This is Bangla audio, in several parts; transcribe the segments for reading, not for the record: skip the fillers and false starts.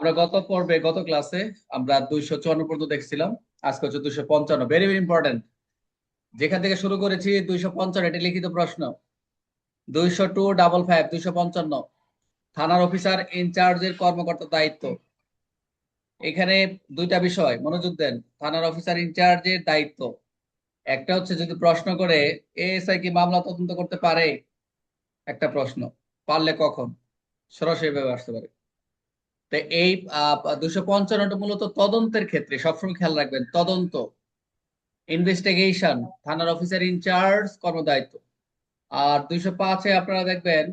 আমরা গত ক্লাসে আমরা 254 পর্যন্ত দেখছিলাম। আজকে হচ্ছে 255, ভেরি ভেরি ইম্পর্টেন্ট। যেখান থেকে শুরু করেছি 255, এটি লিখিত প্রশ্ন। 255, 255 থানার অফিসার ইনচার্জের কর্মকর্তার দায়িত্ব। এখানে দুইটা বিষয় মনোযোগ দেন। থানার অফিসার ইনচার্জের দায়িত্ব একটা হচ্ছে, যদি প্রশ্ন করে এএসআই কি মামলা তদন্ত করতে পারে, একটা প্রশ্ন, পারলে কখন, সরাসরি ভাবে আসতে পারে। তো এই 255টা মূলত তদন্তের ক্ষেত্রে সবসময় খেয়াল রাখবেন, তদন্ত, ইনভেস্টিগেশন, থানার অফিসার ইনচার্জ কর্মদায়িত্ব। আর 205-এ আপনারা দেখবেন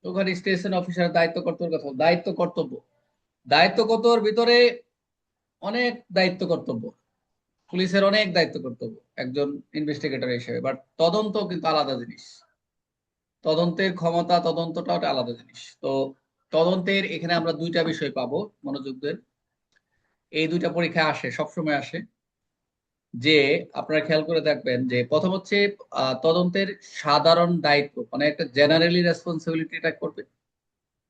ওখানে স্টেশন অফিসারের দায়িত্ব কর্তব্যের কথা, দায়িত্ব কর্তব্য। দায়িত্ব কর্তব্যের ভিতরে অনেক দায়িত্ব কর্তব্য, পুলিশের অনেক দায়িত্ব কর্তব্য একজন ইনভেস্টিগেটর হিসেবে, বাট তদন্ত কিন্তু আলাদা জিনিস। তদন্তের ক্ষমতা, তদন্তটা ওটা আলাদা জিনিস। তো তদন্তের এখানে আমরা দুইটা বিষয় পাবো, মনোযোগ দেন। এই দুইটা পরীক্ষা আসে, সবসময় আসে। যে আপনারা খেয়াল করে দেখবেন যে প্রথম হচ্ছে তদন্তের সাধারণ দায়িত্ব, মানে একটা জেনারেলি রেসপন্সিবিলিটি এটা করবে।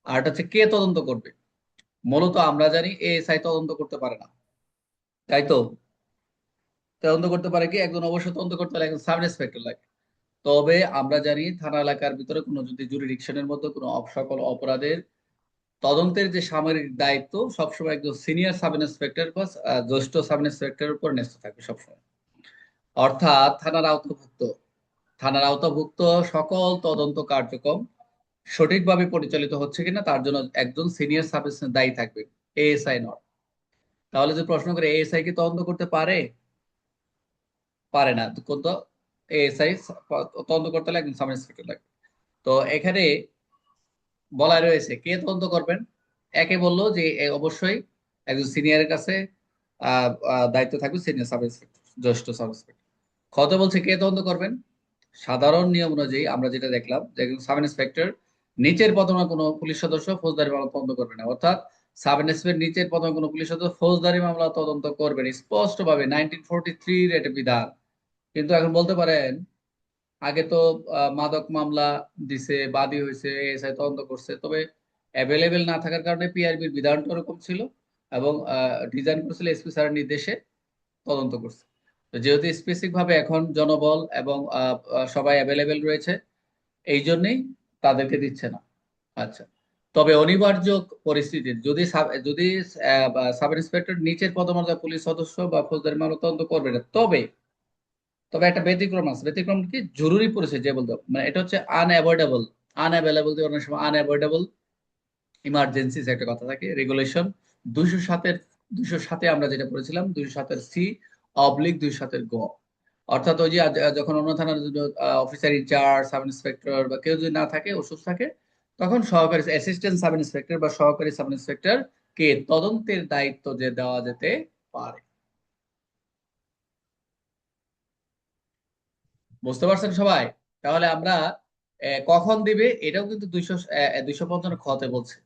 আর এটা হচ্ছে কে তদন্ত করবে। মূলত আমরা জানি এএসআই তদন্ত করতে পারে না, তাই তো। তদন্ত করতে পারে কি, একজন অবশ্য তদন্ত করতে পারে, একজন সাব ইন্সপেক্টর লাগে। তবে আমরা জানি থানা এলাকার ভিতরে কোনো যদি জুরিডিকশনের মধ্যে কোনো সকল অপরাধের তদন্তের যে সামরিক দায়িত্ব সবসময় একজন সিনিয়র সাব ইন্সপেক্টর বা জ্যেষ্ঠ সাব ইন্সপেক্টরের উপর ন্যস্ত থাকবে সবসময়। অর্থাৎ থানার আওতাভুক্ত সকল তদন্ত কার্যক্রম সঠিকভাবে পরিচালিত হচ্ছে কিনা তার জন্য একজন সিনিয়র সাব ইন্সপেক্টর দায়ী থাকবে, এএসআই নয়। তাহলে যে প্রশ্ন করে এএসআই কি তদন্ত করতে পারে, পারে না। কিন্তু এএসআই তদন্ত করতে হলে একজন সাব ইন্সপেক্টর লাগবে। তো এখানে বলা রয়েছে কে তদন্ত করবেন। একে বললো যে অবশ্যই একজন সিনিয়রের কাছে দায়িত্ব থাকবে, সিনিয়র সাব ইন্সপেক্টর, জ্যেষ্ঠ সাব ইন্সপেক্টর। কত বলছে কে তদন্ত করবেন। সাধারণ নিয়ম অনুযায়ী আমরা যেটা দেখলাম যে একজন সাব ইন্সপেক্টর নিচের পদমা কোনো পুলিশ সদস্য ফৌজদারি মামলা তদন্ত করবে না। অর্থাৎ সাব ইন্সপেক্টর নিচের পদমা কোনো পুলিশ সদস্য ফৌজদারি মামলা তদন্ত করবেন, স্পষ্ট ভাবে 1943 এর একটা বিধান। কিন্তু এখন বলতে পারেন আগে তো মাদক মামলা দিছে, বাদী হয়েছে, এসআই তদন্ত করছে, তবে অ্যাভেলেবেল না থাকার কারণে পিআরবির বিধানটা ওরকম ছিল এবং ডিজাইন করেছিল এসপি স্যারের নির্দেশে তদন্ত করছে। তো যেহেতু স্পেসিফিক ভাবে এখন জনবল এবং সবাই অ্যাভেলেবেল রয়েছে, এই জন্যই তাদেরকে দিচ্ছে না। আচ্ছা, তবে অনিবার্য পরিস্থিতি যদি যদি সাব ইন্সপেক্টর নিচের পদমর্যাদা পুলিশ সদস্য বা ফৌজদারি মামলা তদন্ত করবে না, তবে তবে একটা ব্যতিক্রম আছে। ব্যতিক্রম কি, জরুরি পরিস্থিতি যে বলতে হবে। মানে এটা হচ্ছে আনঅ্যাভয়েডেবল, আনঅ্যাভেলেবল দিয়ে অনেক সময় আনঅ্যাভয়েডেবল, ইমার্জেন্সিস একটা কথা থাকে। রেগুলেশন 207-এর 207-এ আমরা যেটা পড়েছিলাম, 207-এর সি অবলিক 207-এর গ। অর্থাৎ ওই যে যখন অন্য থানার অফিসার ইনচার্জ, সাব ইন্সপেক্টর বা কেউ যদি না থাকে, অসুস্থ থাকে, তখন সহকারী অ্যাসিস্ট্যান্ট সাব ইন্সপেক্টর বা সহকারী সাব ইন্সপেক্টর কে তদন্তের দায়িত্ব যে দেওয়া যেতে পারে। বুঝতে পারছেন সবাই? তাহলে আমরা কখন দিবে এটাও কিন্তু 255 খতে বলছে।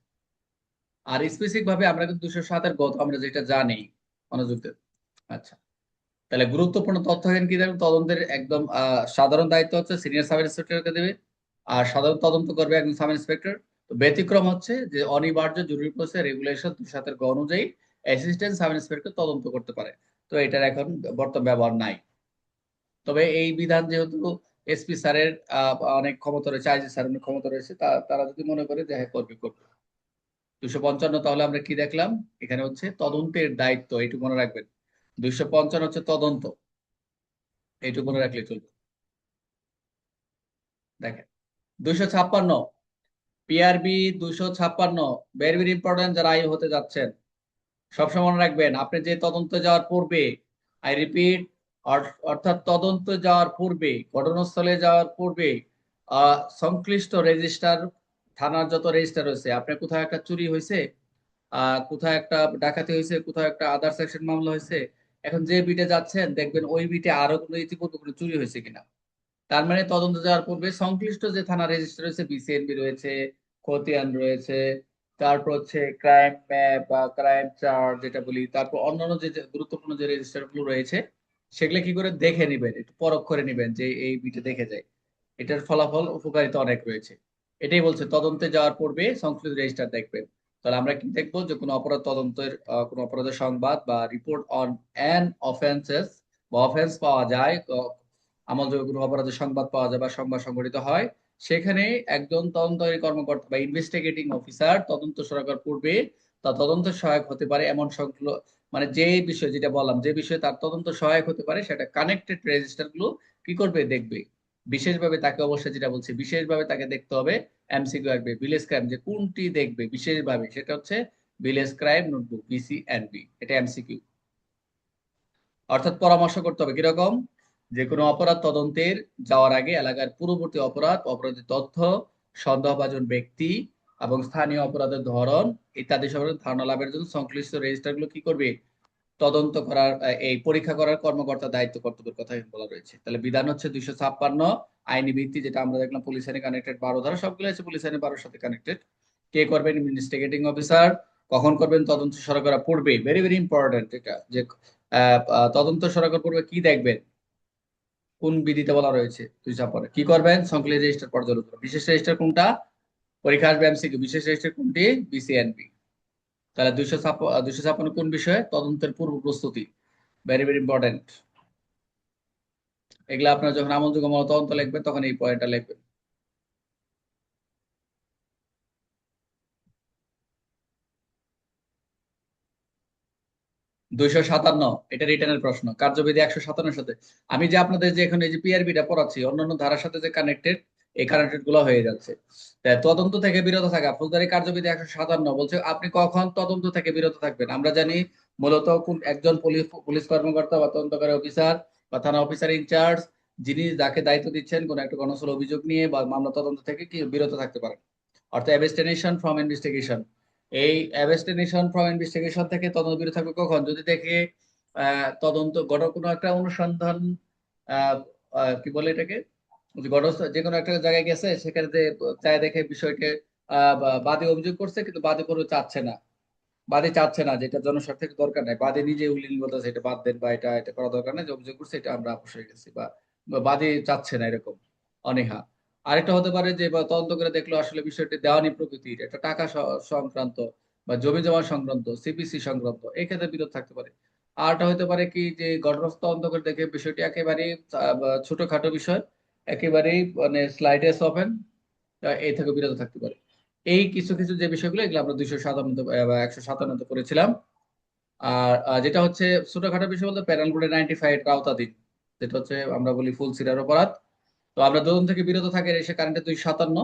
আর স্পেসিফিক ভাবে আমরা কিন্তু 207-এর গত আমরা যেটা জানি, মনোযোগ দেন। আচ্ছা, তাহলে গুরুত্বপূর্ণ তথ্য এখানে কি দেখুন, তদন্তের একদম সাধারণ দায়িত্ব হচ্ছে সিনিয়র সাব ইন্সপেক্টরকে দেবে, আর সাধারণ তদন্ত করবে একজন সাব ইন্সপেক্টর। তো ব্যতিক্রম হচ্ছে যে অনিবার্য জরুরি পরিস্থিতি রেগুলেশন 207-এর গ অনুযায়ী অ্যাসিস্ট্যান্ট সাব ইন্সপেক্টর তদন্ত করতে পারে। তো এটার এখন বর্তমান ব্যবহার নাই। তবে এই বিধান যেহেতু এসপি স্যারের অনেক ক্ষমতা রয়েছে, আইজি স্যারের অনেক ক্ষমতা রয়েছে, তারা যদি মনে করে যে হ্যাঁ করবে করবে। 255 তাহলে আমরা কি দেখলাম, এখানে হচ্ছে তদন্তের দায়িত্ব, এইটুকু মনে রাখবেন। 255 হচ্ছে তদন্ত, এইটুকু মনে রাখলে চলবে। দেখেন 256 পিআরবি, 256 ভেরি ভেরি ইম্পর্টেন্ট যারা আইও হতে যাচ্ছেন। সবসময় মনে রাখবেন আপনি যে তদন্তে যাওয়ার পূর্বে, আই রিপিট, অর্থাৎ তদন্ত যাওয়ার পূর্বে, ঘটনাস্থলে যাওয়ার পূর্বে সংশ্লিষ্ট রেজিস্টার, থানার যত রেজিস্টার রয়েছে, আপনার কোথাও একটা চুরি হয়েছে, কোথাও একটা ডাকাতি হয়েছে, কোথাও একটা আদার সেকশন মামলা হয়েছে, এখন যে বিটে যাচ্ছেন দেখবেন ওই বিটে আরো কোনো ইতিপূর্বে কোনো চুরি হয়েছে কিনা। তার মানে তদন্ত যাওয়ার পূর্বে সংশ্লিষ্ট যে থানা রেজিস্টার রয়েছে, বিসিএনবি রয়েছে, খতিয়ান রয়েছে, তারপর হচ্ছে ক্রাইম ম্যাপ বা ক্রাইম চার্ট যেটা বলি, তারপর অন্যান্য যে যে গুরুত্বপূর্ণ যে রেজিস্টার গুলো রয়েছে, সেগুলো কি করে দেখে নিবেন, একটু পরখ করে নিবেন যে এই বিটে দেখে যায়, এটার ফলাফল উপকারিতা অনেক রয়েছে। এটাই বলছে তদন্তে যাওয়ার পূর্বে সংশ্লিষ্ট রেজিস্টার দেখবেন। তাহলে আমরা কি দেখবো, যে কোনো অপরাধ তদন্তের কোনো অপরাধের সংবাদ বা রিপোর্ট অন অ্যান অফেন্সেস বা অফেন্স পাওয়া যায়, আমলযোগ্য কোনো অপরাধের সংবাদ পাওয়া যায় বা সংবাদ সংঘটিত হয়, সেখানে একজন তদন্তকারী কর্মকর্তা বা ইনভেস্টিগেটিং অফিসার তদন্ত শুরু করার পূর্বে তা তদন্ত সহায়ক হতে পারে এমন মানে যে বিষয় যেটা বললাম, যে বিষয়ে তার তদন্ত সহায়ক হতে পারে সেটা কানেক্টেড রেজিস্টার গুলো কি করবে, দেখবে। বিশেষভাবে তাকে, অবশ্যই যেটা বলছি, বিশেষভাবে তাকে দেখতে হবে। এমসিকিউ আসবে ভিলেজ ক্রাইম, যে কোনটি দেখবে বিশেষভাবে, সেটা হচ্ছে ভিলেজ ক্রাইম নোটবুক, VCNB। এটা এমসিকিউ। অর্থাৎ পরামর্শ করতে হবে কিরকম, যে কোনো অপরাধ তদন্তের যাওয়ার আগে এলাকার পূর্ববর্তী অপরাধ, অপরাধের তথ্য, সন্দেহভাজন ব্যক্তি এবং স্থানীয় অপরাধের ধরন ইত্যাদি সম্পর্কে ধারণা লাভের জন্য সংশ্লিষ্ট রেজিস্টারগুলো কি করবে, তদন্ত করার, এই পরীক্ষা করার কর্মকর্তা দায়িত্ব কর্তব্যের কথা এখানে বলা রয়েছে। তাহলে বিধান হচ্ছে 256, আইনি ভিত্তি যেটা আমরা দেখলাম, পুলিশ আইনে কানেক্টেড 12 ধারা, সবগুলো আছে পুলিশ আইনে 12 সাথে কানেক্টেড। কে করবেন, ইনভেস্টিগেটিং অফিসার। কখন করবেন, তদন্ত শুরু করার পূর্বে। ভেরি ভেরি ইম্পর্টেন্ট এটা, যে তদন্ত শুরু করার পূর্বে কি দেখবেন, কোন বিধিতে বলা রয়েছে 256 কি করবেন, সংশ্লিষ্ট রেজিস্টার পর্যালোচনা। বিশেষ রেজিস্টার কোনটা, পরীক্ষা আসবে এমসিকিউ, বিশেষ রেজিস্টার কোনটি, BCNB। তাহলে 256 কোন বিষয়ে, তদন্তের পূর্ব প্রস্তুতি। Very very important. এগুলা আপনার যখন আমলযোগ্য তদন্ত লিখবেন তখন এই পয়েন্টটা লিখবেন। 257, এটা রিটার্নের প্রশ্ন, কার্যবিধি 157 সাথে। আমি যে আপনাদের যে এখানে যে পিআরবিটা পড়াচ্ছি, অন্যান্য ধারার সাথে যে কানেক্টেড, এই কানেক্টেড গুলো হয়ে যাচ্ছে। তাই তদন্ত থেকে বিরত থাকা, ফৌজদারি কার্যবিধি 157 বলছে আপনি কখন তদন্ত থেকে বিরত থাকবেন। আমরা জানি মূলত কোন একজন পুলিশ পুলিশ কর্মকর্তা বা তদন্তকারী অফিসার বা থানা অফিসার ইনচার্জ, যিনি যাকে দায়িত্ব দিচ্ছেন কোন একটা গণস্থল অভিযোগ নিয়ে বা মামলা তদন্ত থেকে কি বিরত থাকতে পারেন, অর্থাৎ অ্যাবস্টেনেশন ফ্রম ইনভেস্টিগেশন। এই অ্যাবস্টেনেশন ফ্রম ইনভেস্টিগেশন থেকে তদন্ত বিরত থাকবে কখন, যদি দেখে তদন্ত কোনো একটা অনুসন্ধান, আহ, কি বলে এটাকে, যে যে কোনো একটা জায়গায় গেছে, সেখানে যে চায় দেখে বিষয়কে বাদী অভিযোগ করছে কিন্তু বাদী কোনো চাচ্ছে না, বাদী চাচ্ছে না, যেটা জনস্বার্থের দরকার নাই, বাদী নিজে উল্লেখ বলতেছে এটা বাদ দেন বা এটা এটা করা দরকার নেই, যে অভিযোগ করছে এটা আমরা আপোষ হয়ে গেছি, বা বাদী চাচ্ছে না, এরকম অনীহা। আরেকটা হতে পারে যে বা তদন্ত করে দেখলো আসলে বিষয়টি দেওয়ানি প্রকৃতির, এটা টাকা সংক্রান্ত বা জমি জমা সংক্রান্ত, সিপিসি সংক্রান্ত, এই ক্ষেত্রে বিরোধ থাকতে পারে। আরটা হতে পারে কি, যে ঘটনাস্থল তদন্ত করে দেখে বিষয়টি একেবারেই ছোটখাটো বিষয়, একেবারেই মানে স্লাইডেস ওপেন, এই থেকে বিরত থাকতে পারে। এই কিছু কিছু যে বিষয়গুলো, এগুলো আমরা 257 বা 157 করেছিলাম। আর যেটা হচ্ছে ছোটখাটো বিষয় বলতে প্যানেল কোডে 95 এর আওতাধীন, যেটা হচ্ছে আমরা বলি ফুল সিরার অপরাধ। তো আমরা তদন্ত থেকে বিরত থাকি এসে কারেন্টে 257।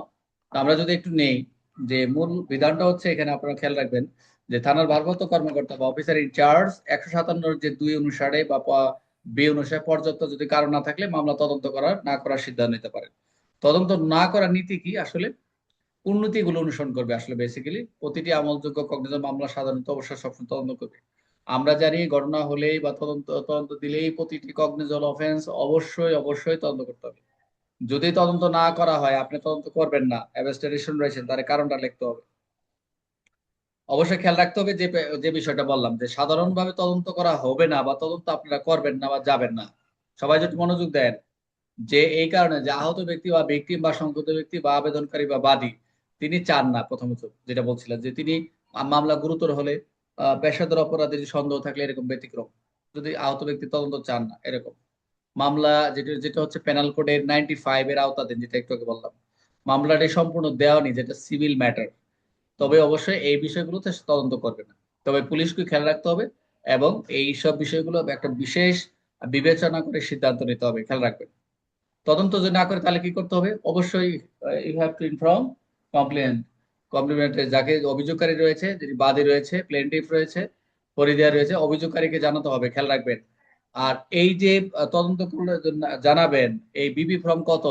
আমরা যদি একটু নেই, যে মূল বিধানটা হচ্ছে, এখানে আপনারা খেয়াল রাখবেন যে থানার ভারপ্রাপ্ত কর্মকর্তা বা অফিসার ইনচার্জ 157 যে 2 অনুসারে বা বি অনুসারে পর্যাপ্ত যদি কারণ না থাকলে মামলা তদন্ত করার না করার সিদ্ধান্ত নিতে পারে। তদন্ত না করার নীতি কি আসলে, উন্নতি গুলো অনুসরণ করবে আসলে। বেসিক্যালি প্রতিটি আমলযোগ্য কগনিজেন্ট মামলা সাধারণত অবশ্যই সবসময় তদন্ত করবে। আমরা জানি ঘটনা হলেই বা তদন্ত তদন্ত দিলেই প্রতিটি কগনিজেন্ট অফেন্স অবশ্যই অবশ্যই তদন্ত করতে হবে। যদি তদন্ত না করা হয়, আপনি তদন্ত করবেন না, অ্যাবস্টেনেশন রয়েছেন, তার কারণটা লিখতে হবে। অবশ্যই খেয়াল রাখতে হবে যে যে বিষয়টা বললাম, যে সাধারণভাবে তদন্ত করা হবে না বা তদন্ত আপনারা করবেন না বা যাবেন না। সবাই যদি মনোযোগ দেন, যে এই কারণে যে আহত ব্যক্তি বা ব্যক্তি বা সংযুক্ত ব্যক্তি বা আবেদনকারী বা বাদী, তিনি চান না, প্রথমত যেটা বলছিলেন, যে তিনি মামলা গুরুতর হলে পেশাদার অপরাধে যদি সন্দেহ থাকলে এরকম ব্যতিক্রম, যদি আহত ব্যক্তি তদন্ত চান না এরকম মামলা, যেটা যেটা হচ্ছে পেনাল কোডের 95 এর আওতাধীন, যেটা একটু আগে বললাম, মামলাটি সম্পূর্ণ দেওয়ানি, যেটা সিভিল ম্যাটার, তবে অবশ্যই এই বিষয়গুলোতে তদন্ত করবে না। তবে পুলিশকে খেয়াল রাখতে হবে এবং এই সব বিষয়গুলো একটা বিশেষ বিবেচনা করে সিদ্ধান্ত নিতে হবে, খেয়াল রাখবেন। তদন্ত যদি না করে তাহলে কি করতে হবে, অবশ্যই you have to inform complain compliment, যাকে অভিযোগকারী রয়েছে, যিনি বাদী রয়েছে, প্লেনটিফ রয়েছে, ফরিদিয়া রয়েছে, অভিযোগকারীকে জানাতে হবে, খেয়াল রাখবেন। আর এই যে তদন্ত করলে জানাবেন, এই বিবি ফর্ম কত,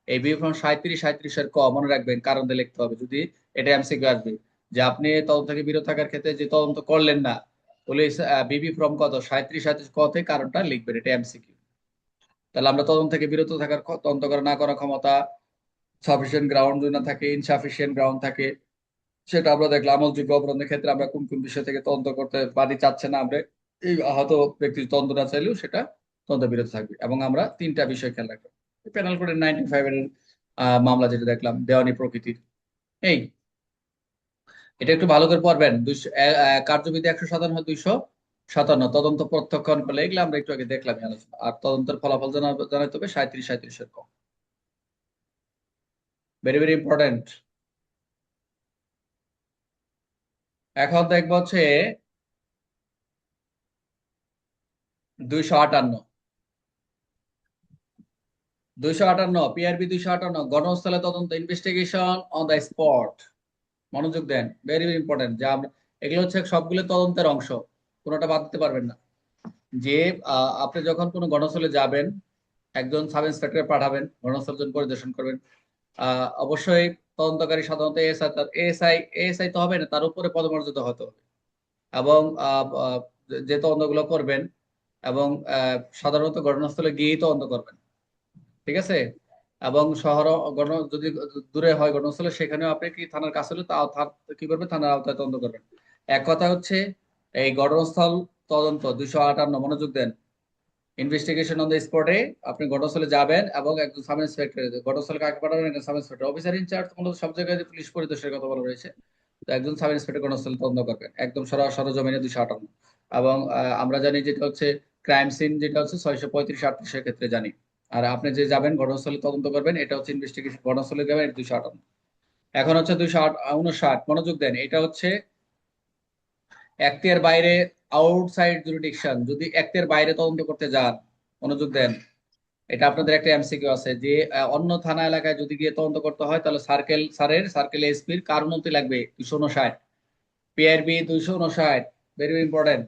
এই বিবি ফর্ম 37 এর ক, মনে রাখবেন, কারণ দিয়ে লিখতে হবে। যদি এটা এমসিকিউ আসবে, যে আপনি তদন্ত থেকে বিরত থাকার ক্ষেত্রে যে তদন্ত করলেন না, পুলিশ বিবি ফর্ম কত 37 ক তে কারণটা লিখবেন, এটা এমসিকিউ। তাহলে আমরা তদন্ত থেকে বিরত থাকার তদন্ত করা না করার ক্ষমতা, সাফিসিয়েন্ট গ্রাউন্ড যদি না থাকে, ইনসাফিসিয়েন্ট গ্রাউন্ড থাকে, সেটা আমরা দেখলাম। আমলযোগ্য অপরাধের ক্ষেত্রে আমরা কোন কোন বিষয় থেকে তদন্ত করতে, বাদী চাচ্ছে না, আমরা এই আহত ব্যক্তির তদন্ত না চাইলেও সেটা তদন্ত বিরত থাকবে। এবং আমরা তিনটা বিষয় খেয়াল রাখবো, পেনাল কোডের 95 এর মামলা যেটা দেখলাম, দেওয়ানি প্রকৃতির, এই এটা একটু ভালো করে পড়বেন। কার্যবিধি 157, 257 তদন্ত প্রত্যক্ষণ করলে, এগুলো আমরা একটু আগে দেখলাম আলোচনা। আর তদন্তের ফলাফল জানাতে হবে 37 কম। Very very important. এখন দেখবো হচ্ছে 258, 258 পিআরবি 258 গণস্থলে তদন্ত, ইনভেস্টিগেশন অন দ্য স্পট। মনোযোগ দেন, ভেরি ভেরি ইম্পর্টেন্ট। যা আমরা, এগুলো হচ্ছে সবগুলো তদন্তের অংশ, কোনোটা বাদ দিতে পারবেন না। যে আপনি যখন কোনো ঘটনাস্থলে যাবেন, একজন সাব ইন্সপেক্টর পাঠাবেন, ঘটনাস্থল পরিদর্শন করবেন। অবশ্যই তদন্তকারী সাধারণত এএসআই, এএসআই এএসআই তো হবে না, তার উপরে পদমর্যাদা হতে হবে। এবং যে তদন্তগুলো করবেন, এবং সাধারণত ঘটনাস্থলে গিয়েই তদন্ত করবেন, ঠিক আছে। এবং শহর যদি দূরে হয় ঘটনাস্থলে, সেখানেও আপনি কি থানার কাছে হলে কি করবেন, থানার আওতায় তদন্ত করবেন। এক কথা হচ্ছে, এই ঘটনাস্থল তদন্ত 258, মনোযোগ দেন। ইনভেস্টিগেশন অন দ্য স্পটে আপনি ঘটনাস্থলে যাবেন, এবং একজন সাব ইন্সপেক্টর, ঘটনাস্থলে কাকে পাঠাবেন, একজন সাব ইন্সপেক্টর, অফিসার ইনচার্জ মূলত সব জায়গায় পুলিশ পরিদর্শনের কথা বলা রয়েছে। তো একজন সাব ইন্সপেক্টর ঘটনাস্থলে তদন্ত করবেন, একদম সরজমিনে 258। এবং আমরা জানি যেটা হচ্ছে ক্রাইম সিন, যেটা হচ্ছে 635-38 ক্ষেত্রে জানি। আর আপনি যে যাবেন ঘটনাস্থলে তদন্ত করবেন, এটা হচ্ছে ইনভেস্টিগেশন, ঘটনাস্থলে যাবেন 258। এখন হচ্ছে 259, মনোযোগ দেন। এটা হচ্ছে এখতিয়ার বাইরে, আউটসাইড জুরিডিকশন, যদি এখতিয়ার বাইরে তদন্ত করতে যান, মনোযোগ দেন। এটা আপনাদের একটা এমসিকিউ আছে যে অন্য থানা এলাকায় যদি গিয়ে তদন্ত করতে হয়, তাহলে সার্কেল এসপির কার অনুমতি লাগবে, 259। PRB 259, very important.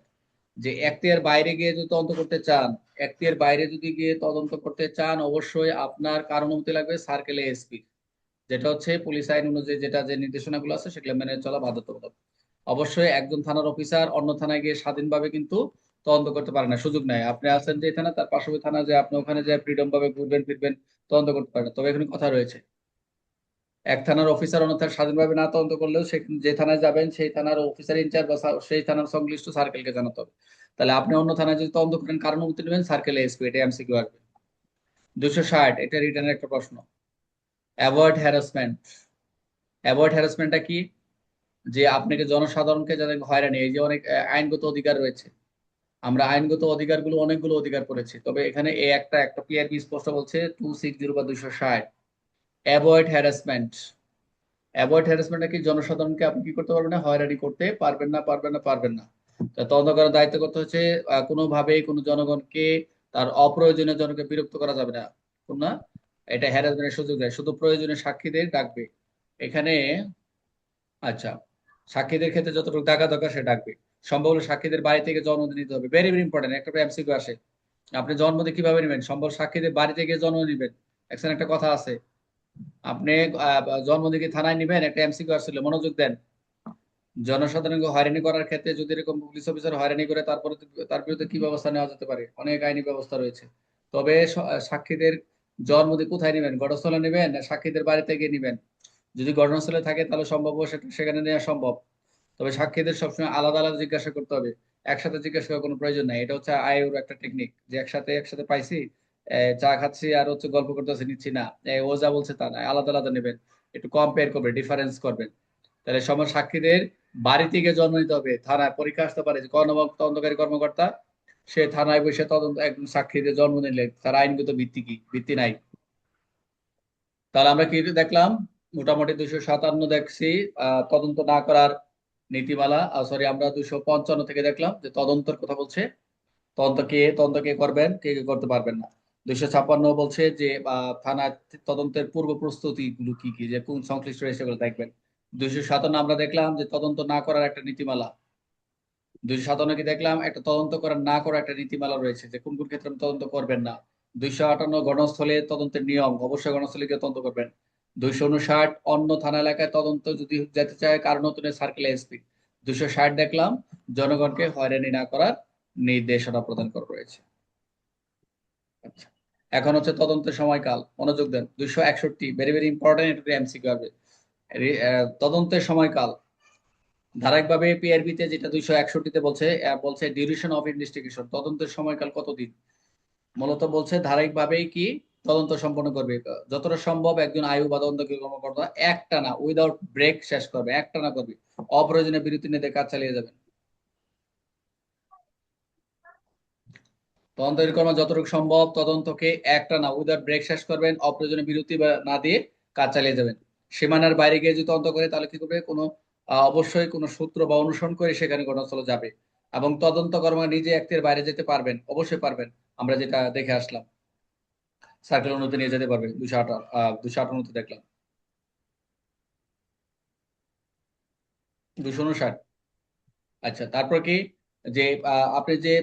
যে এখতিয়ার বাইরে গিয়ে যদি তদন্ত করতে চান, এখতিয়ার বাইরে যদি গিয়ে তদন্ত করতে চান, অবশ্যই আপনার কার অনুমতি লাগবে, সার্কেল এসপি। যেটা হচ্ছে পুলিশ আইন অনুযায়ী যেটা যে নির্দেশনাগুলো আছে, সেগুলো মেনে চলা বাধ্যতামূলক। অবশ্যই একজন থানার অফিসার অন্য থানায় গিয়ে স্বাধীনভাবে কিন্তু তদন্ত করতে পারে না, সুযোগ নাই। আপনি আছেন যে থানা, তার পার্শ্ববর্তী থানা, যে আপনি ওখানে যে ফ্রিডম ভাবে ঘুরবেন ফিরবেন, তদন্ত করতে পারেন। তবে এখানে কথা রয়েছে, এক থানার অফিসার অন্য থানায় স্বাধীনভাবে না তদন্ত করলেও, সে যে থানায় যাবেন সেই থানার অফিসার ইনচার্জ বা সেই থানার সংশ্লিষ্ট সার্কেলকে জানাতে হবে। তাহলে আপনি অন্য থানায় যদি তদন্ত করেন, কারণ অনুমতি নেবেন, সার্কেল এসপি। এটা এমসিকিউ আসবে। 260, এটা রিটার্নের একটা প্রশ্ন। Avoid harassment. অ্যাভয়েড হ্যারাসমেন্টটা কি? যে আপনাকে জনসাধারণকে যাদের হয়রানি, এই যে অনেক আইনগত অধিকার রয়েছে, আমরা আইনগত অধিকারগুলো অনেকগুলো অধিকার করেছি, তবে এখানে এই একটা পিআরবি স্পষ্ট বলছে 260 বা 260, অ্যাভয়েড হ্যারাসমেন্ট। অ্যাভয়েড হ্যারাসমেন্টটা কি? জনসাধারণকে আপনি কি করতে পারবেন না, হয়রানি করতে পারবেন না, পারবেন না। তা তদন্ত করার দায়িত্ব করতে হচ্ছে কোনোভাবেই কোনো জনগণকে, তার অপ্রয়োজনীয় জনকে বিরক্ত করা যাবে না। কোন না, এটা হ্যারাসমেন্টের সুযোগ দেয়, শুধু প্রয়োজনীয় সাক্ষীদের ডাকবে এখানে। আচ্ছা, সাক্ষীদের ক্ষেত্রে যতটুকু ডাকা দরকার সে ডাকবে। সম্ভব হলে সাক্ষীদের বাড়ি থেকে জন্মদিন নিতে হবে, ভেরি ভেরি ইম্পর্টেন্ট। একটা এমসিকিউ আসে, আপনি জন্মদিন কিভাবে নেবেন? সম্ভব সাক্ষীদের বাড়ি থেকে জন্ম নিবেন। একটা কথা আছে, আপনি জন্মদিন কি থানায় নিবেন? একটা এমসিকিউ আসছিল, মনোযোগ দেন। জনসাধারণকে হয়রানি করার ক্ষেত্রে যদি এরকম পুলিশ অফিসার হয়রানি করে, তারপরে তার বিরুদ্ধে কি ব্যবস্থা নেওয়া যেতে পারে? অনেক আইনি ব্যবস্থা রয়েছে। তবে সাক্ষীদের জন্মদিন কোথায় নেবেন? ঘটনাস্থলে নেবেন না সাক্ষীদের বাড়িতে গিয়ে নেবেন? যদি ঘটনাস্থলে থাকে তাহলে সম্ভব সেখানে নেওয়া সম্ভব। তবে সাক্ষীদের সবসময় আলাদা আলাদা জিজ্ঞাসা করতে হবে, একসাথে জিজ্ঞাসা করার কোনো প্রয়োজন নাই। এটা হচ্ছে আইওর একটা টেকনিক, যে একসাথে পাইছি, চা খাচ্ছি আর হচ্ছে গল্প করতেছি, নিচ্ছি না। ও যা বলছে তা না, আলাদা আলাদা নেবেন, একটু কম্পেয়ার করবে, ডিফারেন্স করবেন। তাহলে সময় সাক্ষীদের বাড়ি থেকে জন্ম নিতে হবে। থানায় পরীক্ষা আসতে পারে যে তদন্তকারী কর্মকর্তা সে থানায় বসে তদন্ত একদম সাক্ষীদের জন্ম নিলে তার আইনগত ভিত্তি কি? ভিত্তি নাই। তাহলে আমরা কি দেখলাম? মোটামুটি 257 দেখছি, তদন্ত না করার নীতিমালা। সরি, আমরা 255 থেকে দেখলাম যে তদন্তের কথা বলছে, তদন্ত কে করবেন, কে করতে পারবেন না। 256 বলছে যে থানা তদন্তের পূর্ব প্রস্তুতি গুলো কি কি, যে কোন সংশ্লিষ্ট রয়েছে সেগুলো দেখবেন। 257 আমরা দেখলাম যে তদন্ত না করার একটা নীতিমালা। 257 কি দেখলাম? একটা তদন্ত করার না করার একটা নীতিমালা রয়েছে, যে কোন কোন ক্ষেত্রে আপনি তদন্ত করবেন না। 258 ঘটনাস্থলে তদন্তের নিয়ম, অবশ্যই ঘটনাস্থলে গিয়ে তদন্ত করবেন। 259 অন্য থানা এলাকায় তদন্ত যদি যেতে চায় কারণ নতুন সার্কেল এসপি। 260 দেখলাম জনগণকে হয়রানি না করার নির্দেশনা প্রদান করা রয়েছে। আচ্ছা, এখন হচ্ছে তদন্তের সময়কাল, মনোযোগ দেন। 261, ভেরি ভেরি ইম্পর্টেন্ট, এটা এমসিকিউ হবে। তদন্তের সময়কাল ধারাবাহিকভাবে পিআরবি তে যেটা 261-তে বলছে, বলছে ডিউরেশন অফ ইনভেস্টিগেশন, তদন্তের সময়কাল কতদিন। মূলত বলছে ধারাবাহিকভাবেই কি তদন্ত সম্পন্ন করবে। যতটা সম্ভব একজন আয়ু বা তদন্তকারী কর্মকর্তা একটানা উইদাউট ব্রেক শেষ করবে, একটানা করবে, অপ্রয়োজনীয় বিরতি নিতে কাজ চালিয়ে যাবেন। তদন্তকারী কর্ম যতটুকু সম্ভব তদন্তকে একটানা উইদাউট ব্রেক শেষ করবেন, অপ্রয়োজনীয় বিরতি বা না দিয়ে কাজ চালিয়ে যাবেন। সীমানার বাইরে গিয়ে যদি তদন্ত করে তাহলে কি করবে, কোনো অবশ্যই কোনো সূত্র বা অনুসরণ করে সেখানে ঘটনাস্থলে যাবে। এবং তদন্ত কর্ম নিজে একটির বাইরে যেতে পারবেন, অবশ্যই পারবেন। আমরা যেটা দেখে আসলাম, সার্কেল অনুমতি নিয়ে যেতে পারবে, 258 দেখলাম। 259। আচ্ছা, তারপর কি, যে আপনি যে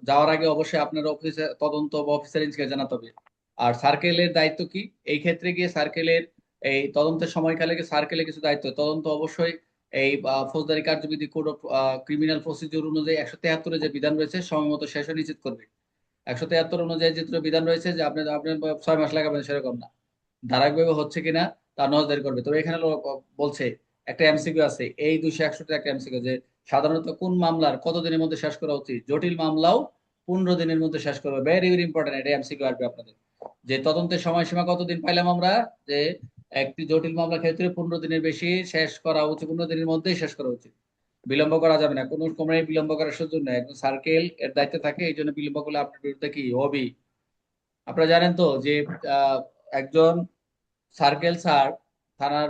যাওয়ার আগে অবশ্যই আপনার অফিসে তদন্ত বা অফিসার ইনচার্জকে জানাতে হবে। আর সার্কেলের দায়িত্ব কি এই ক্ষেত্রে গিয়ে, সার্কেলের এই তদন্তের সময়কালে সার্কেলের কিছু দায়িত্ব, তদন্ত অবশ্যই এই ফৌজদারি কার্যবিধি কোড অফ ক্রিমিনাল প্রসিডিউর অনুযায়ী 173-এ যে বিধান রয়েছে সময় মতো শেষ নিশ্চিত করবে। 173 অনুযায়ী যে বিধান রয়েছে যে আপনি আপনি 6 মাস লাগাবেন সেরকম না, ধারাবাহিকভাবে হচ্ছে কিনা তা নজরদারি করবে। তবে এখানে বলছে একটা এমসিকিউ আছে, এই 261 একটা এমসিকিউ, যে সাধারণত কোন মামলার কতদিনের মধ্যে শেষ করা উচিত, জটিল মামলাও 15 দিনের মধ্যে শেষ করবে। ভেরি ভেরি ইম্পর্টেন্ট, এটা এমসিকিউ আসবে আপনাদের, যে তদন্তের সময়সীমা কতদিন পাইলাম আমরা, যে একটি জটিল মামলা ক্ষেত্রে 15 দিনের বেশি শেষ করা উচিত, 15 দিনের মধ্যেই শেষ করা উচিত, বিলম্ব করা যাবে না, কোনো সময় বিলম্ব করার সুযোগ নেই। একজন সার্কেল এর দায়িত্বে থাকে, এই জন্য বিলম্ব করলে আপনার বিরুদ্ধে কি হবে। আপনারা জানেন তো যে আহ, একজন সার্কেল স্যার থানার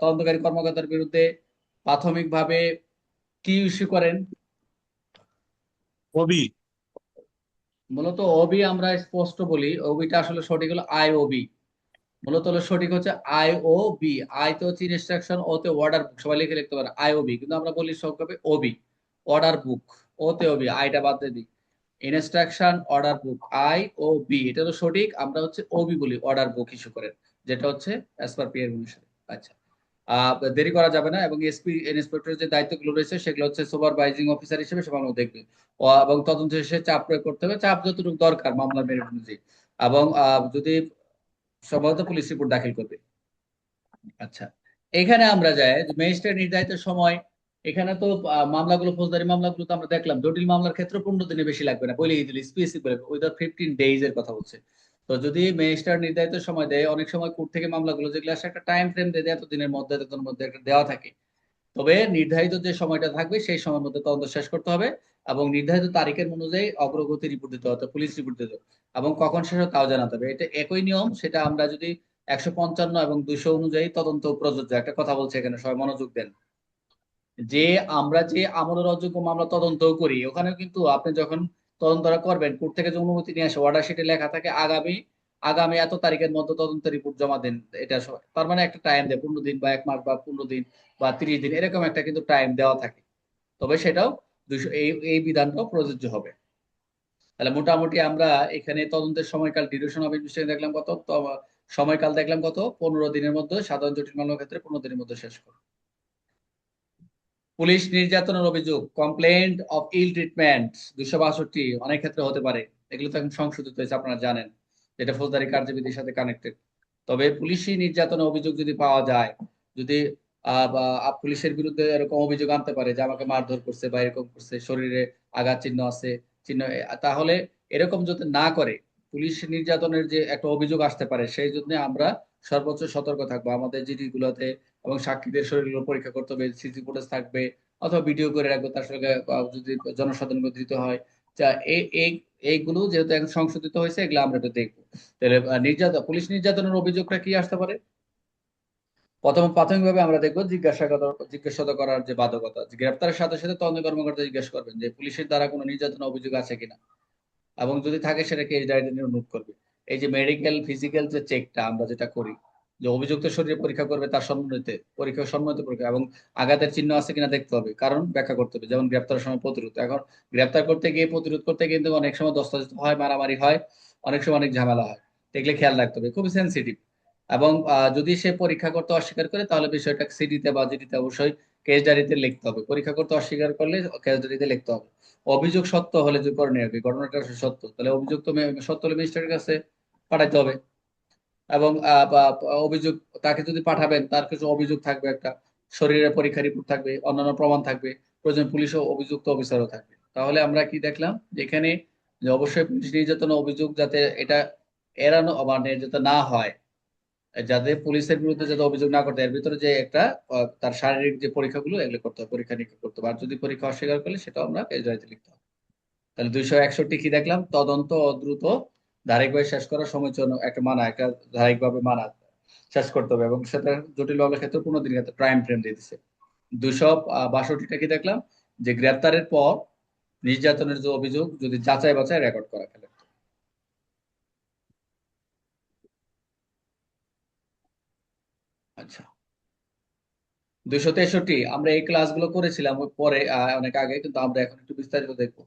তদন্তকারী কর্মকর্তার বিরুদ্ধে প্রাথমিকভাবে কি ইস্যু করেন? কবি। মূলত ওবি আমরা স্পষ্ট বলি, ওবিটা আসলে সঠিক হলো আইওবি। মূলত হলো সঠিক হচ্ছে আইওবি। আই তো হচ্ছে ইনস্ট্রাকশন, ওতে অর্ডার বুক, সবাই লিখে লিখতে পারে আইওবি, কিন্তু আমরা বলি সংক্ষেপে ওবি, অর্ডার বুক। ওতে ওবি, আইটা বাদ দিয়ে দিই, ইনস্ট্রাকশন অর্ডার বুক, আই ও বি, এটা তো সঠিক। আমরা হচ্ছে ওবি বলি, অর্ডার বুক ইস্যু করেন, যেটা হচ্ছে অ্যাজ পার পি এর অনুসারে। আচ্ছা, দেরি করা যাবে না, এবং এসপি ইন্সপেক্টরের যে দায়িত্বগুলো রয়েছে সেগুলো হচ্ছে সুপারভাইজিং অফিসার হিসেবে সেগুলো দেখবে। এবং তদন্ত শেষে চাপ প্রয়োগ করতে হবে, চাপ যতটুকু দরকার মামলা মেরিট অনুযায়ী। এবং যদি সম্ভবত পুলিশ রিপোর্ট দাখিল করবে। আচ্ছা, এখানে আমরা যাই ম্যাজিস্ট্রেট নির্ধারিত সময়। এখানে তো মামলাগুলো, ফৌজদারি মামলাগুলো তো আমরা দেখলাম, জটিল মামলার ক্ষেত্রে 15 দিনের বেশি লাগবে না, বলেই দিল স্পেসিফিক বলে উইদাউট 15 days এর কথা হচ্ছে। তো যদি ম্যাজিস্ট্রেট নির্ধারিত সময় দেয়, অনেক সময় কোর্ট থেকে মামলাগুলো যেগুলো আসে একটা টাইম ফ্রেম দিয়ে দেয়, এত দিনের মধ্যে এতদিনের মধ্যে একটা দেওয়া থাকে। তবে নির্ধারিত যে সময়টা থাকবে সেই সময়ের মধ্যে তদন্ত শেষ করতে হবে, এবং নির্ধারিত তারিখের অনুযায়ী অগ্রগতি রিপোর্ট দিতে হবে, পুলিশ রিপোর্ট দিতে হবে। এবং কখন শেষ হবে তাও জানাতে হবে। এটা একই নিয়ম, সেটা আমরা যদি 155 এবং 200 অনুযায়ী তদন্ত প্রযোজ্য। একটা কথা বলছে এখানে, সবাই মনোযোগ দেন, যে আমরা যে আমলের অযোগ্য মামলা তদন্ত করি, ওখানে কিন্তু আপনি যখন তদন্তটা করবেন, কোর্ট থেকে যে অনুমতি নিয়ে আসে অর্ডার শিটে লেখা থাকে আগামী আগামী এত তারিখের মধ্যে তদন্ত রিপোর্ট জমা দেন। এটা তার মানে একটা টাইম দেয়, 15 দিন বা 1 মাস বা 15 দিন বা 30 দিন, এরকম একটা কিন্তু টাইম দেওয়া থাকে। তবে সেটাও 200, এই এই বিধানটাও প্রযোজ্য হবে। তাহলে মোটামুটি আমরা এখানে তদন্তের সময়কাল, ডিউরেশন অফ ইনভেস্টিগেশন দেখলাম কত, সময়কাল দেখলাম কত, 15 দিনের মধ্যে, সাধারণ জটিল মামলার ক্ষেত্রে 15 দিনের মধ্যে শেষ করো। পুলিশ নির্যাতনের অভিযোগ, কমপ্লেন্ট অফ ইল ট্রিটমেন্ট, 262 অনেক ক্ষেত্রে হতে পারে। এগুলো তো এখন সংশোধিত হয়েছে, আপনারা জানেন, যেটা ফৌজদারি কার্যবিধির সাথে কানেক্টেড। তবে পুলিশি নির্যাতনের অভিযোগ যদি পাওয়া যায়, যদি পুলিশের বিরুদ্ধে এরকম অভিযোগ আনতে পারে যে আমাকে মারধর করছে বা এরকম করছে, শরীরে আঘাত চিহ্ন আছে, চিহ্ন, তাহলে এরকম যদি না করে, পুলিশ নির্যাতনের যে একটা অভিযোগ আসতে পারে, সেই জন্য আমরা সর্বোচ্চ সতর্ক থাকবো আমাদের জিডি গুলোতে। এবং সাক্ষীদের শরীরগুলো পরীক্ষা করতে হবে, সিসি ফুটেজ থাকবে, অথবা ভিডিও করে রাখবো, তার সঙ্গে যদি জনসাধারণকে দিতে হয়। যা এই এই এইগুলো যেহেতু এখন সংশোধিত হয়েছে, এগুলো আমরা একটু দেখবো। তাহলে পুলিশ নির্যাতনের অভিযোগটা কি আসতে পারে? প্রাথমিকভাবে আমরা দেখবো জিজ্ঞাসাবাদ করার যে বাধ্যকতা, যে গ্রেপ্তারের সাথে সাথে তদন্ত কর্মকর্তা জিজ্ঞেস করবেন যে পুলিশের দ্বারা কোনো নির্যাতন অভিযোগ আছে কিনা, এবং যদি থাকে সেটাকে এই ডায়েরিতে নোট করবে। এই যে মেডিকেল ফিজিক্যাল যে চেকটা আমরা যেটা করি, যে অভিযুক্ত শরীরে পরীক্ষা করবে, তার সম্মানিত পরীক্ষা এবং আঘাতের চিহ্ন আছে কিনা দেখতে হবে, কারণ ব্যাখ্যা করতে হবে। যেমন গ্রেপ্তারের সময় প্রতিরোধ, এখন গ্রেপ্তার করতে গিয়ে প্রতিরোধ করতে কিন্তু অনেক সময় দস্তাবেজ হয়, মারামারি হয়, অনেক সময় অনেক ঝামেলা হয়, এগুলো খেয়াল রাখতে হবে, খুবই সেন্সিটিভ। এবং যদি সে পরীক্ষা করতে অস্বীকার করে, তাহলে বিষয়টা সিডিতে বা জিডিতে অবশ্যই কেস ডায়েরিতে লিখতে হবে। পরীক্ষা করতে অস্বীকার করলে কেস ডায়েরিতে লিখতে হবে। অভিযোগ সত্য হলে, যে করণীয় কি, ঘটনাটা সত্য, তাহলে অভিযোগ তো সত্য হলে ম্যাজিস্ট্রেটের কাছে পাঠাইতে হবে। এবং অভিযোগ তাকে যদি পাঠাবেন, তার কিছু অভিযোগ থাকবে, একটা শরীরের পরীক্ষা রিপোর্ট থাকবে, অন্যান্য প্রমাণ থাকবে, প্রয়োজন পুলিশ ও অভিযুক্ত অফিসারও থাকবে। তাহলে আমরা কি দেখলাম, যেখানে যে অবশ্যই পুলিশ নির্যাতন অভিযোগ যাতে এটা এড়ানো মানে যাতে না হয়, যাতে পুলিশের বিরুদ্ধে যাতে অভিযোগ না করতে, এর ভিতরে যে একটা তার শারীরিক যে পরীক্ষাগুলো এগুলো করতে হবে, পরীক্ষা নিরীক্ষা করতে হবে। আর যদি পরীক্ষা অস্বীকার করলে সেটাও আমরা কেস ডায়েরিতে লিখতে হবে। তাহলে 261 কি দেখলাম, তদন্ত দ্রুত ধারাবাহিকভাবে শেষ করার সময় জন্য একটা মানা, একটা ধারাবাহিকভাবে মানা শেষ করতে হবে, এবং সেটা জটিল মামলার ক্ষেত্রে 15 দিন ক্ষেত্রে টাইম ফ্রেম দিয়ে দিচ্ছে। 262টা কি দেখলাম, যে গ্রেপ্তারের পর নির্যাতনের যে অভিযোগ যদি যাচাই বাছাই রেকর্ড করা গেলে। আচ্ছা, 263 আমরা এই ক্লাসগুলো করেছিলাম ওই পরে অনেক আগে, কিন্তু আমরা এখন একটু বিস্তারিত দেখবো।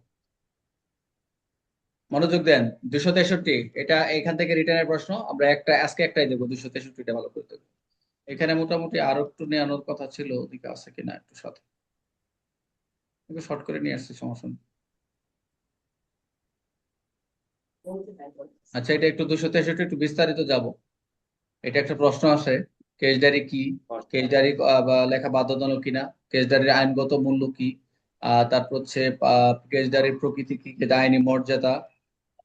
মনোযোগ দেন। 263, এটা এখান থেকে রিটার্নের প্রশ্ন, আমরা একটা আজকে একটাই দেবো, 263টা ভালো করে দেবো। এখানে মোটামুটি আরো একটু নেওয়ানোর কথা ছিল, ওদিকে আছে কিনা একটু সাথে, একটু শর্ট করে নিয়ে আসছি, সমস্যা নেই। আচ্ছা, এটা একটু 263 একটু বিস্তারিত যাব। এটা একটা প্রশ্ন আছে, কেস ডায়েরি কি, কেস ডায়েরি বা লেখা বাধ্যতামূলক কিনা, কেস ডায়েরির আইনগত মূল্য কি, তারপর হচ্ছে কেস ডায়েরির প্রকৃতি কি, কেস আইনি মর্যাদা,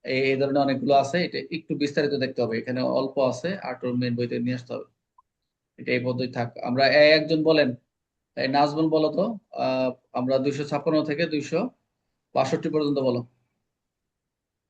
এই ধরনের অনেকগুলো আছে। এটা একটু বিস্তারিত দেখতে হবে, এখানে অল্প আছে, আর মেন বইতে নিয়ে আসতে হবে। এটা এই পদ্ধতি থাক। আমরা একজন বলেন, এই নাজমুল বলো তো, আমরা 256 থেকে 262 পর্যন্ত বলো।